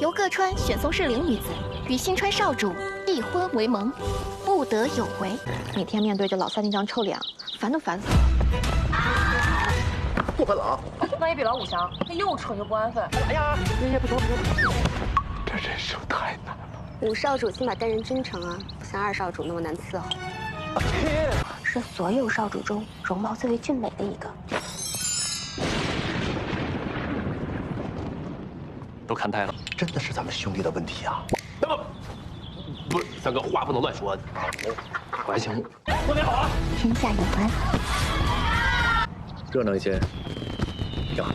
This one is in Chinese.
由各川选送适龄女子与新川少主订婚为盟，不得有违。每天面对着老三那张臭脸，烦都烦死了。不可能，那也比老五强，他又蠢又不安分。哎呀，不行，这人生太难了。五少主起码待人真诚啊，不像二少主那么难伺候。天，是所有少主中容貌最为俊美的一个。都看呆了，真的是咱们兄弟的问题啊！那么，不是三哥，话不能乱说。我还行，过年好啊！天下有安。热闹一些，挺好。